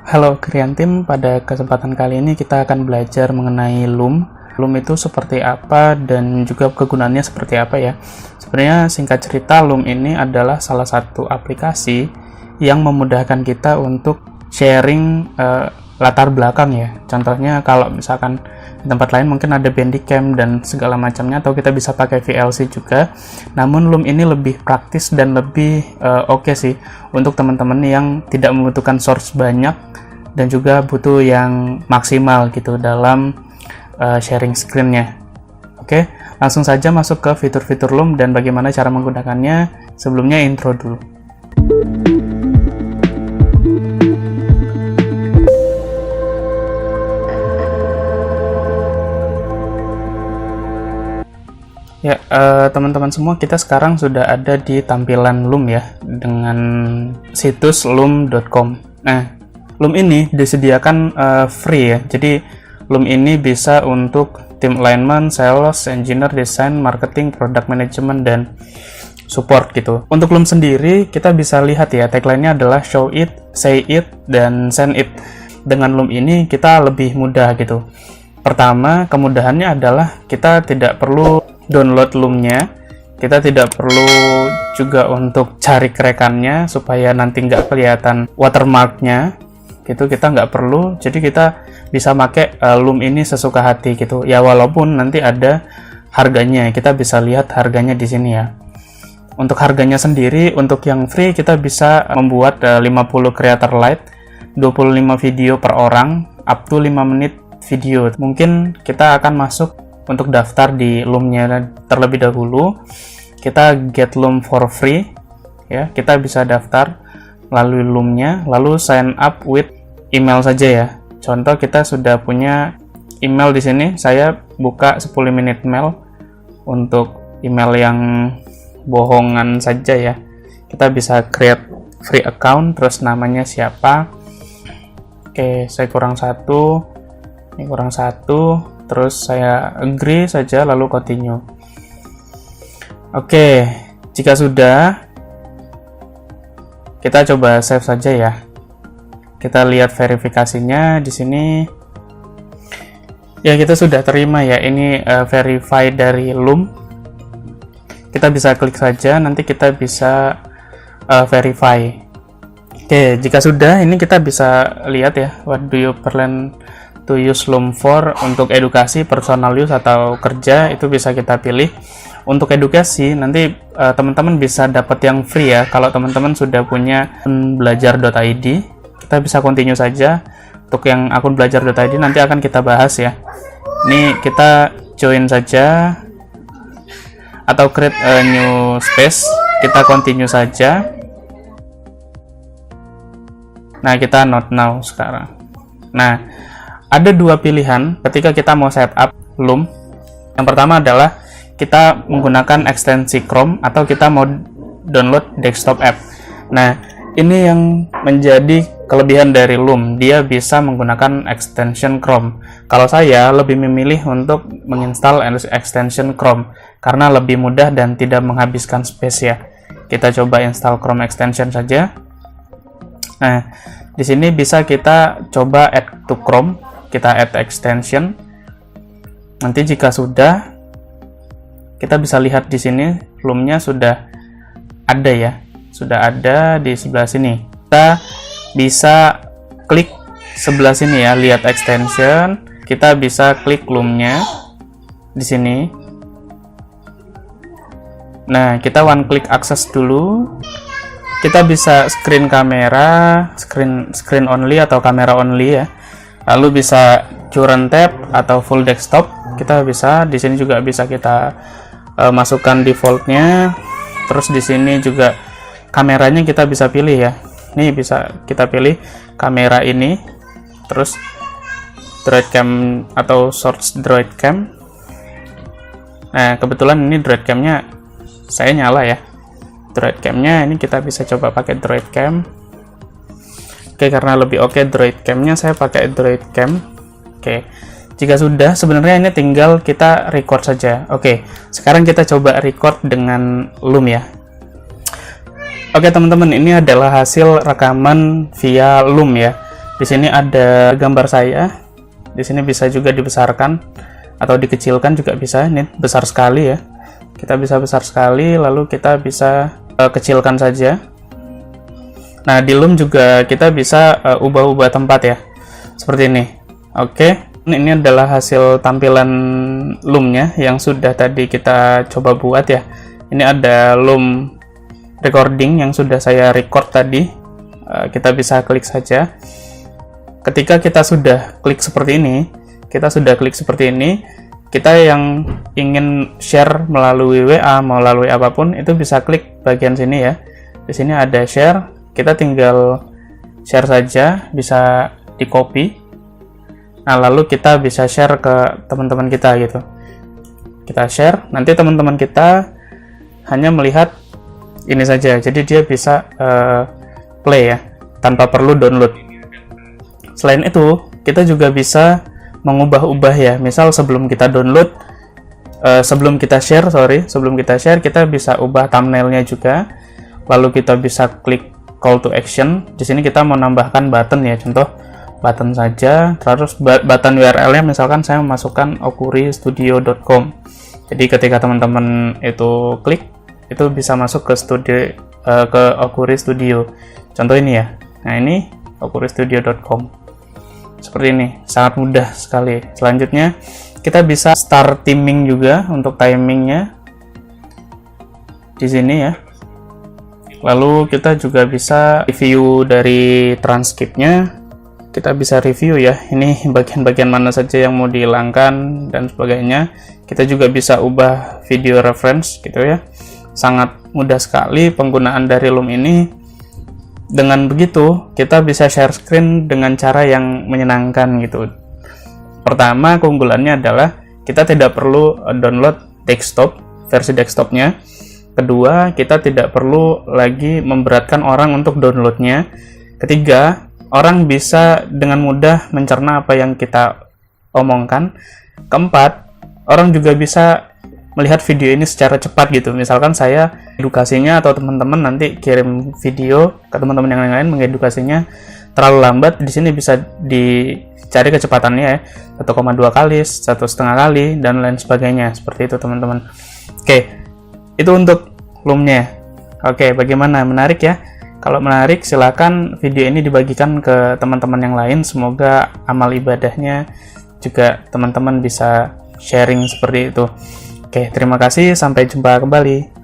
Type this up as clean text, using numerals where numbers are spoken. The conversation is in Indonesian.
Halo Krian Tim, pada kesempatan kali ini kita akan belajar mengenai Loom. Loom itu seperti apa dan juga kegunaannya seperti apa ya. Sebenarnya singkat cerita, Loom ini adalah salah satu aplikasi yang memudahkan kita untuk sharing latar belakang ya. Contohnya kalau misalkan di tempat lain mungkin ada Bandicam dan segala macamnya, atau kita bisa pakai VLC juga. Namun Loom ini lebih praktis dan lebih oke sih untuk teman-teman yang tidak membutuhkan source banyak dan juga butuh yang maksimal gitu dalam sharing screen-nya. Oke, langsung saja masuk ke fitur-fitur Loom dan bagaimana cara menggunakannya. Sebelumnya intro dulu. Ya, teman-teman semua, kita sekarang sudah ada di tampilan Loom ya, dengan situs loom.com. Nah, Loom ini disediakan free ya, jadi Loom ini bisa untuk tim alignment, sales, engineer, design, marketing, product management, dan support gitu. Untuk Loom sendiri, kita bisa lihat ya, tagline-nya adalah show it, say it, dan send it. Dengan Loom ini, kita lebih mudah gitu. Pertama, kemudahannya adalah kita tidak perlu download Loom-nya, kita tidak perlu juga untuk cari kerekannya supaya nanti nggak kelihatan watermark-nya gitu, kita nggak perlu. Jadi kita bisa pakai Loom ini sesuka hati gitu ya, walaupun nanti ada harganya, kita bisa lihat harganya di sini ya. Untuk harganya sendiri, untuk yang free kita bisa membuat 50 creator light, 25 video per orang, up to 5 menit video. Mungkin kita akan masuk untuk daftar di Loom-nya terlebih dahulu. Kita get Loom for free ya, kita bisa daftar melalui Loom-nya, lalu sign up with email saja ya. Contoh, kita sudah punya email di sini, saya buka 10 menit mail untuk email yang bohongan saja ya. Kita bisa create free account, terus namanya siapa. Oke, saya kurang satu, ini kurang satu, terus saya agree saja, lalu continue. Oke, jika sudah, kita coba save saja ya. Kita lihat verifikasinya di sini. Ya, kita sudah terima ya, ini verify dari Loom. Kita bisa klik saja, nanti kita bisa verify. Oke, jika sudah, ini kita bisa lihat ya, what do you plan to use Loom for. Untuk edukasi, personal use, atau kerja, itu bisa kita pilih. Untuk edukasi, nanti teman-teman bisa dapat yang free ya. Kalau teman-teman sudah punya belajar.id, kita bisa continue saja. Untuk yang akun belajar.id nanti akan kita bahas ya. Ini kita join saja, atau create a new space, kita continue saja. Nah, kita not now sekarang. Nah, ada dua pilihan ketika kita mau setup Loom. Yang pertama adalah kita menggunakan ekstensi Chrome, atau kita mau download desktop app. Nah, ini yang menjadi kelebihan dari Loom, dia bisa menggunakan extension Chrome. Kalau saya lebih memilih untuk menginstal extension Chrome karena lebih mudah dan tidak menghabiskan space ya. Kita coba install Chrome extension saja. Nah, di sini bisa kita coba add to Chrome. Kita add extension. Nanti jika sudah, kita bisa lihat di sini Loom-nya sudah ada ya, sudah ada di sebelah sini. Kita bisa klik sebelah sini ya, lihat extension. Kita bisa klik Loom-nya di sini. Nah, kita one click akses dulu. Kita bisa screen kamera, screen only atau kamera only ya. Lalu bisa current tab atau full desktop. Kita bisa di sini juga bisa kita masukkan defaultnya. Terus di sini juga kameranya kita bisa pilih ya. Ini bisa kita pilih kamera ini. Terus Droid Cam atau source Droid Cam. Nah, kebetulan ini Droid Cam-nya saya nyala ya. Droid Cam-nya ini kita bisa coba pakai Droid Cam. Oke, karena lebih oke Droid Cam-nya, saya pakai Droid Cam. Oke, jika sudah, sebenarnya ini tinggal kita record saja. Oke, sekarang kita coba record dengan Loom ya. Oke teman-teman, ini adalah hasil rekaman via Loom ya. Di sini ada gambar saya. Di sini bisa juga dibesarkan atau dikecilkan juga bisa. Ini besar sekali ya. Kita bisa besar sekali, lalu kita bisa kecilkan saja. Nah, di Loom juga kita bisa ubah-ubah tempat ya. Seperti ini. Oke. Ini adalah hasil tampilan Loom-nya yang sudah tadi kita coba buat ya. Ini ada Loom recording yang sudah saya record tadi. Kita bisa klik saja. Ketika kita sudah klik seperti ini, kita yang ingin share melalui WA, melalui apapun, itu bisa klik bagian sini ya. Di sini ada share, kita tinggal share saja, bisa di copy. Nah, lalu kita bisa share ke teman-teman kita gitu. Kita share, nanti teman-teman kita hanya melihat ini saja. Jadi dia bisa play ya, tanpa perlu download. Selain itu, kita juga bisa mengubah-ubah ya. Misal sebelum kita download, sebelum kita share, kita bisa ubah thumbnailnya juga. Lalu kita bisa klik call to action. Di sini kita mau nambahkan button ya, contoh button saja, terus button URL-nya misalkan saya memasukkan okuristudio.com. Jadi ketika teman-teman itu klik, itu bisa masuk ke ke Okuri Studio. Contoh ini ya. Nah, ini okuristudio.com. Seperti ini, sangat mudah sekali. Selanjutnya, kita bisa start timing juga untuk timingnya di sini ya. Lalu kita juga bisa review dari transkripnya. Kita bisa review ya, ini bagian-bagian mana saja yang mau dihilangkan dan sebagainya. Kita juga bisa ubah video reference gitu ya. Sangat mudah sekali penggunaan dari Loom ini. Dengan begitu, kita bisa share screen dengan cara yang menyenangkan gitu. Pertama, keunggulannya adalah kita tidak perlu download versi desktopnya. Kedua, kita tidak perlu lagi memberatkan orang untuk downloadnya. Ketiga, orang bisa dengan mudah mencerna apa yang kita omongkan. Keempat, orang juga bisa melihat video ini secara cepat gitu. Misalkan saya edukasinya atau teman-teman nanti kirim video ke teman-teman yang lain mengedukasinya terlalu lambat, di sini bisa dicari kecepatannya ya, 1,2 kali, 1,5 kali, dan lain sebagainya. Seperti itu teman-teman. Oke, itu untuk Loom-nya. Oke, bagaimana? Menarik ya? Kalau menarik, silakan video ini dibagikan ke teman-teman yang lain. Semoga amal ibadahnya juga teman-teman bisa sharing seperti itu. Oke, terima kasih. Sampai jumpa kembali.